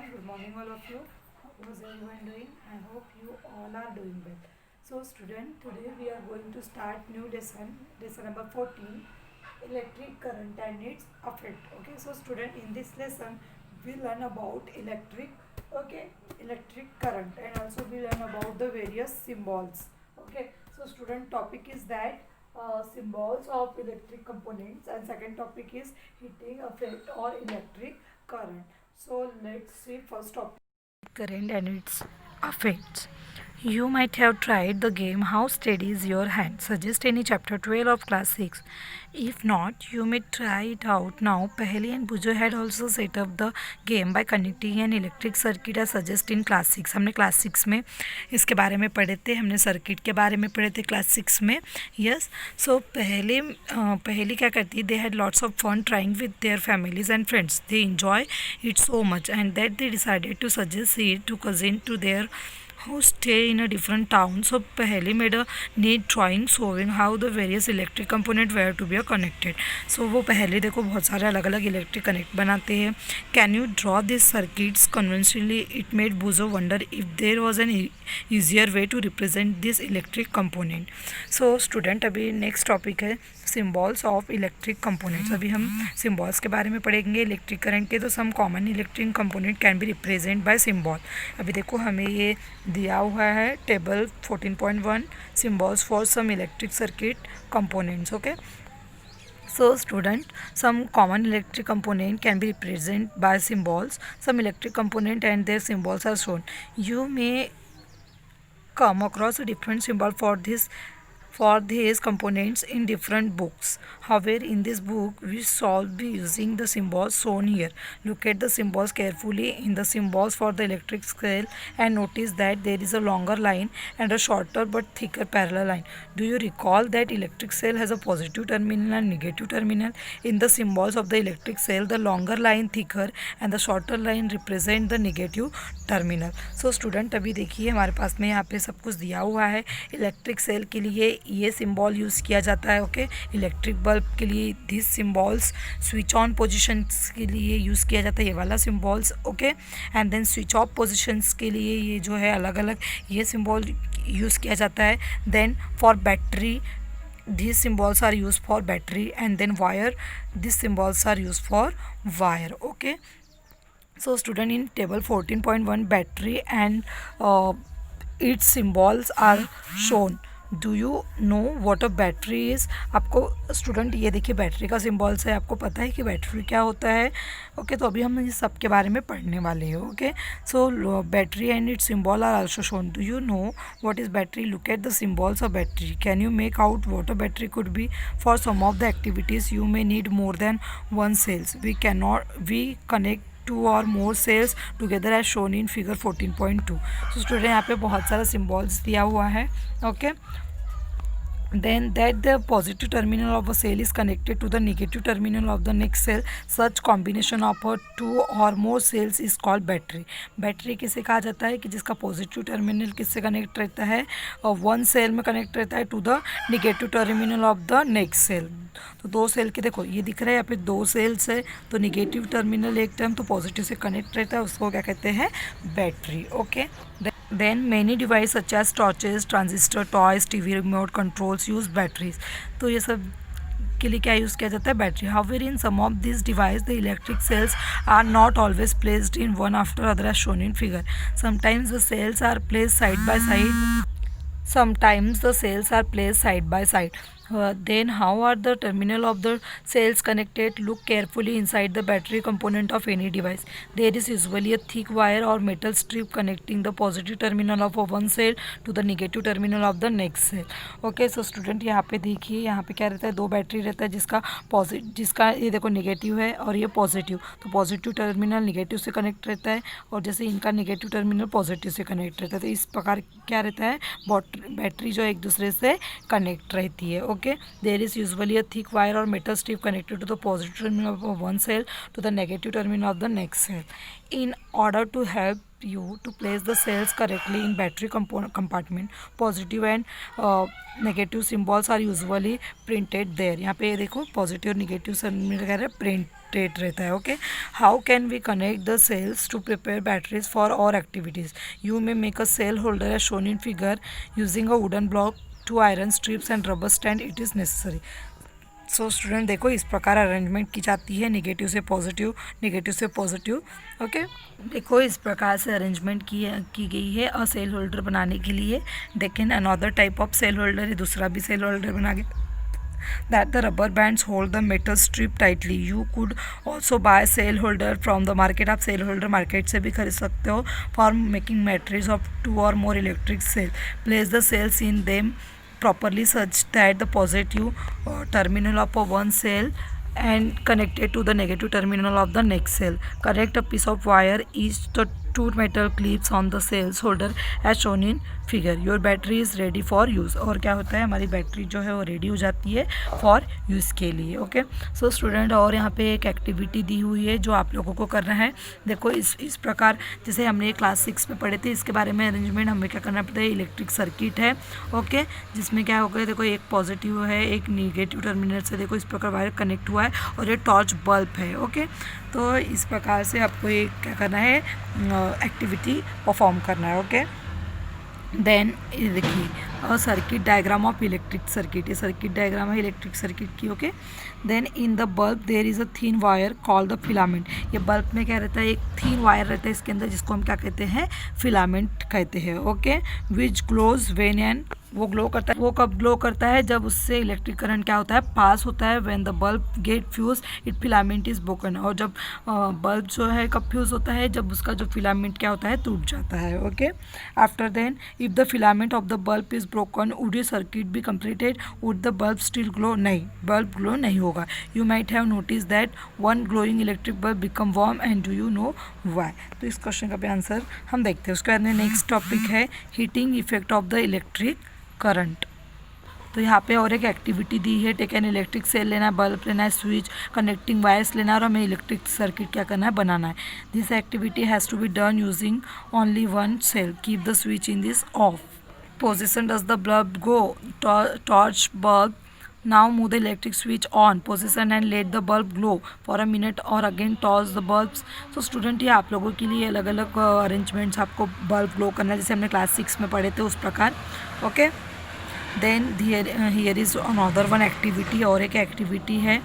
Good morning, all of you. How was everyone doing? I hope you all are doing well. So, student, today we are going to start new lesson number 14, electric current and its effect. Okay, so student, in this lesson we learn about electric current, and also we learn about the various symbols. Okay, so student, topic is that symbols of electric components, and second topic is heating effect or electric current. So let's see first topic, current and its effects. You might have tried the game How Steady is Your Hand? Suggest any chapter 12 of class 6. If not, you may try it out now. Paheli and Bujo had also set up the game by connecting an electric circuit as suggest in class 6. हमने class 6 में इसके बारे में पढ़े थे, हमने circuit के बारे में पढ़े थे class 6 में. Yes, so पहली क्या करती, they had lots of fun trying with their families and friends. They enjoy it so much and that they decided to suggest it to cousin to their who stay in a different town. So Paheli made a neat drawing showing how the various electric component were to be connected. So वो पहले देखो बहुत सारे अलग अलग electric connect बनाते हैं. Can you draw these circuits conventionally? It made Buzo wonder if there was an easier way to represent this electric component. So student, अभी next topic है सिम्बॉल्स ऑफ इलेक्ट्रिक कंपोनेंट्स. अभी हम symbols के बारे में पढ़ेंगे इलेक्ट्रिक करंट के. तो some common electric component can be represent by symbol. अभी देखो हमें ये दिया हुआ है table 14.1 symbols for some electric circuit components. Okay, so student, some common electric component can be represented by symbols. Some electric component and their symbols are shown. You may come across a different symbol for these components in different books. However, in this book we shall be using the symbols shown here. Look at the symbols carefully in the symbols for the electric cell and notice that there is a longer line and a shorter but thicker parallel line. Do you recall that electric cell has a positive terminal and negative terminal? In the symbols of the electric cell, the longer line thicker and the shorter line represent the negative terminal. So student, अभी देखिए हमारे पास में यहाँ पे सब कुछ दिया हुआ है. इलेक्ट्रिक सेल के लिए ये सिंबल यूज़ किया जाता है. ओके, इलेक्ट्रिक बल्ब के लिए this symbols, switch on positions के लिए यूज़ किया जाता है ये वाला symbols. Okay, and then switch off positions के लिए ये जो है अलग अलग ये सिंबल यूज़ किया जाता है. Then for battery these symbols are used for battery, and then wire, these symbols are used for wire. Okay, so student, in table 14.1 battery and its symbols are shown. Do you know what a battery is? आपको student ये देखिए battery का symbols है, आपको पता है कि battery क्या होता है. ओके, तो अभी हम इस सब के बारे में पढ़ने वाले हैं. Okay, so battery and its symbol are also shown. Do you know what is battery? Look at the symbols of battery. Can you make out what a battery could be? For some of the activities you may need more than one cells. We connect 2 or more cells together as shown in figure 14.2. So student यहाँ पे बहुत सारा symbols दिया हुआ है. Okay, then that the positive terminal of a cell is connected to the negative terminal of the next cell. Such combination of 2 or more cells is called battery. Battery किसे कहा जाता है कि जिसका पॉजिटिव टर्मिनल किससे connect रहता है और वन सेल में कनेक्ट रहता है to the negative terminal of the next cell. तो दो सेल के देखो ये दिख रहा है यहाँ पे दो सेल्स है, तो नेगेटिव टर्मिनल एक टर्म तो पॉजिटिव से कनेक्ट रहता है, उसको क्या कहते हैं? Battery. Okay, then many devices such as torches, transistor, toys, TV remote controls use batteries. तो ये सब के लिए क्या यूज़ किया जाता है? Battery. However, in some of these devices the electric cells are not always placed in one after other as shown in figure. Sometimes the cells are placed side by side. Sometimes the cells are placed side by side. Then how are the terminal of the cells connected? Look carefully inside the battery component of any device. There is usually a thick wire or metal strip connecting the positive terminal of one cell to the negative terminal of the next cell. Okay, so student यहाँ पे देखिए यहाँ पे क्या रहता है? दो battery रहता है जिसका ये देखो नेगेटिव है और ये पॉजिटिव. तो पॉजिटिव टर्मिनल नेगेटिव से कनेक्ट रहता है और जैसे इनका नेगेटिव टर्मिनल पॉजिटिव से कनेक्ट रहता है. तो इस प्रकार क्या रहता है? बैटरी जो एक दूसरे से कनेक्ट रहती है. Okay, there is usually a thick wire or metal strip connected to the positive terminal of one cell to the negative terminal of the next cell. In order to help you to place the cells correctly in battery compartment, positive and negative symbols are usually printed there. यहाँ पे देखो positive और negative terminal वगैरह print state रहता है. Okay, how can we connect the cells to prepare batteries for our activities. You may make a cell holder as shown in figure using a wooden block, 2 iron strips and rubber stand it is necessary. So student देखो इस प्रकार arrangement की जाती है, negative से positive, negative से positive. Okay, देखो इस प्रकार से अरेंजमेंट की गई है अ सेल होल्डर बनाने के लिए. देखें another type of cell holder है, दूसरा भी सेल होल्डर बना के that the rubber bands hold the metal strip tightly. You could also buy cell holder from the market. आप सेल होल्डर मार्केट से भी खरीद सकते हो. For making matrices of 2 or more electric cell, place the cells in them properly such that the positive terminal of one cell and connected to the negative terminal of the next cell. Connect a piece of wire each the 2 metal clips on the cells holder as shown in figure. Your battery is ready for use. और क्या होता है, हमारी battery जो है वो ready हो जाती है फॉर यूज़ के लिए. ओके, सो स्टूडेंट और यहाँ पे एक एक्टिविटी दी हुई है जो आप लोगों को करना है. देखो इस प्रकार जैसे हमने क्लास 6 में पढ़े थे, इसके बारे में अरेंजमेंट हमें क्या करना पड़ता है. इलेक्ट्रिक सर्किट है. ओके, जिसमें क्या होगा, देखो एक पॉजिटिव है, एक निगेटिव टर्मिनल से देखो इस प्रकार वायर कनेक्ट हुआ है और ये टॉर्च बल्ब है. ओके, तो इस प्रकार से आपको ये क्या करना है, एक्टिविटी परफॉर्म करना है. ओके, देन देखिए circuit diagram of electric circuit. ये सर्किट डायग्राम है इलेक्ट्रिक सर्किट की. Okay, then in the bulb there is a thin wire called the filament. ये बल्ब में क्या रहता है, एक थीन वायर रहता है इसके अंदर, जिसको हम क्या कहते हैं, फिलामेंट कहते हैं. Okay, which glows when and वो ग्लो करता है. वो कब ग्लो करता है, जब उससे इलेक्ट्रिक करंट क्या होता है, पास होता है. When the bulb get fuse it filament is broken. और जब बल्ब जो है कब फ्यूज होता है, जब उसका जो फिलामेंट क्या होता है, टूट जाता है. Okay, after then if the filament of the bulb is broken would your circuit be completed, would the bulb still glow. नहीं, बल्ब ग्लो नहीं होगा. You might have notice that one glowing electric bulb become warm and do you know why. तो इस question का भी answer हम देखते हैं. उसके बाद में नेक्स्ट टॉपिक है heating effect of the electric current. तो यहाँ पे और एक एक्टिविटी दी है. टेक एन इलेक्ट्रिक सेल लेना है, बल्ब लेना है, स्विच कनेक्टिंग वायर्स लेना है और हमें इलेक्ट्रिक सर्किट क्या करना है, बनाना है. This activity has to be done using only one cell. Keep the switch in this off position. Does the bulb go, torch bulb. Now move the electric switch on position and let the bulb glow for a minute or again toss the bulbs. So student ये आप लोगों के लिए अलग अलग arrangements आपको bulb glow करना है, जैसे हमने क्लास 6 में पढ़े थे उस प्रकार. Okay, then here is another one activity. और एक एक्टिविटी है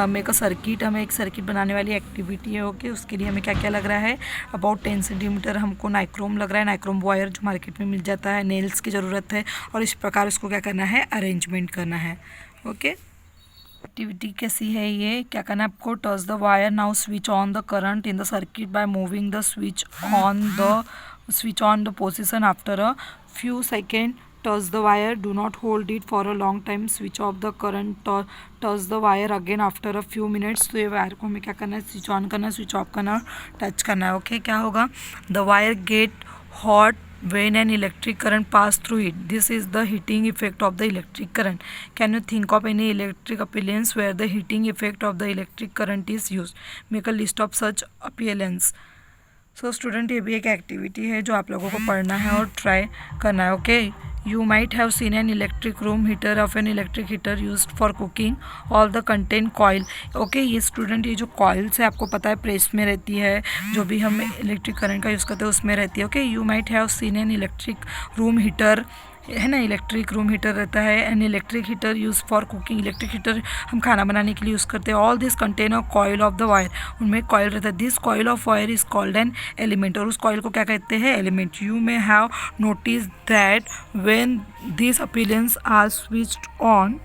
मेक अ सर्किट. हमें एक सर्किट बनाने वाली एक्टिविटी है. ओके, उसके लिए हमें क्या क्या लग रहा है, अबाउट 10 सेंटीमीटर हमको नाइक्रोम लग रहा है. नाइक्रोम वायर जो मार्केट में मिल जाता है. नेल्स की ज़रूरत है और इस प्रकार उसको क्या करना है, अरेंजमेंट करना है. ओके, एक्टिविटी कैसी है ये, क्या करना है आपको, touch the wire. Now switch on the current in the circuit by moving the switch on the position after a few second. Touch the wire, do not hold it for a long time. Switch off the current, touch the wire again after a few minutes. तो ये wire को हमें क्या करना है, switch on करना है, switch off करना है, टच करना है. ओके, क्या होगा, the wire get hot when an electric current pass through it. This is the heating effect of the electric current. Can you think of any electric appliance where the heating effect of the electric current is used? Make a list of such appliance. So student, ये भी एक activity है जो आप लोगों को पढ़ना है और ट्राई करना है. Okay, You might have seen an electric room heater of an electric heater used for cooking. All the contain coil. Okay, ये स्टूडेंट ये जो कॉइल्स है आपको पता है प्रेस में रहती है, जो भी हम इलेक्ट्रिक करंट का यूज़ करते हैं उसमें रहती है. Okay, you might have seen an electric room heater है ना, इलेक्ट्रिक रूम हीटर रहता है. An electric heater use for cooking. Electric heater हम खाना बनाने के लिए यूज़ करते हैं. All this contain a coil of the wire. उनमें कॉइल रहता है. This coil of wire is called an element. और उस कॉइल को क्या कहते हैं, element. You may have notice that when this अपिलियंस are switched on,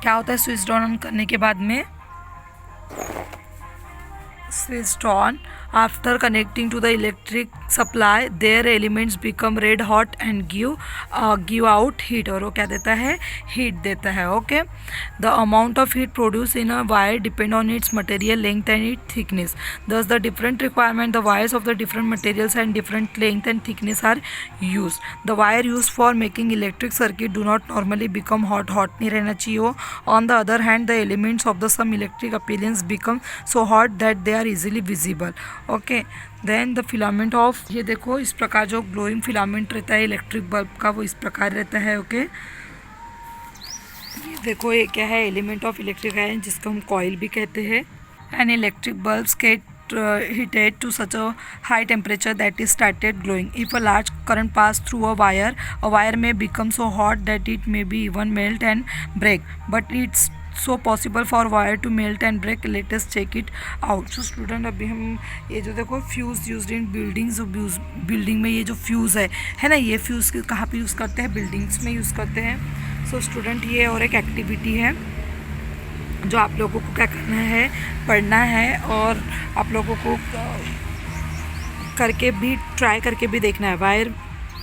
क्या होता है स्विच्ड ऑन करने के बाद में, switched on after connecting to the electric supply their elements become red hot and give out heat. और वो क्या देता है, heat देता है. Okay, the amount of heat produced in a wire depend on its material length and its thickness. Thus the different requirement the wires of the different materials and different length and thickness are used. The wire used for making electric circuit do not normally become hot नहीं रहना चाहिए वो. On the other hand the elements of the some electric appliance become so hot that they are easily visible. Okay, then the filament of, ये देखो इस प्रकार जो glowing filament रहता है इलेक्ट्रिक बल्ब का वो इस प्रकार रहता है. ओके, ये देखो ये क्या है, एलिमेंट ऑफ इलेक्ट्रिक है जिसको हम कॉइल भी कहते हैं। And electric bulbs get heated to such a high temperature that it started glowing. If a large current passed through a wire may become so hot that it may be even melt and break. But it's so possible for wire to melt and break. Let us check it out. So student, अभी हम ये जो देखो fuse used in buildings, building में ये जो fuse है ना, ये फ्यूज़ कहाँ पे यूज़ करते हैं? बिल्डिंग्स में यूज़ करते हैं। सो स्टूडेंट, ये और एक एक्टिविटी है जो आप लोगों को क्या करना है, पढ़ना है और आप लोगों को करके भी ट्राई करके भी देखना है वायर।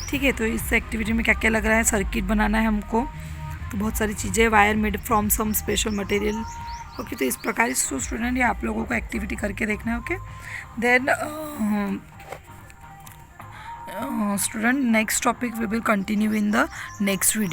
ठीक है, तो इस एक्टिविटी में क्या क्या लग रहा है, सर्किट बनाना है हमको, तो बहुत सारी चीज़ें, wire made from some special material. Okay, तो इस प्रकार से स्टूडेंट ये आप लोगों को एक्टिविटी करके देखना है। Okay, then student next topic we will continue in the next video.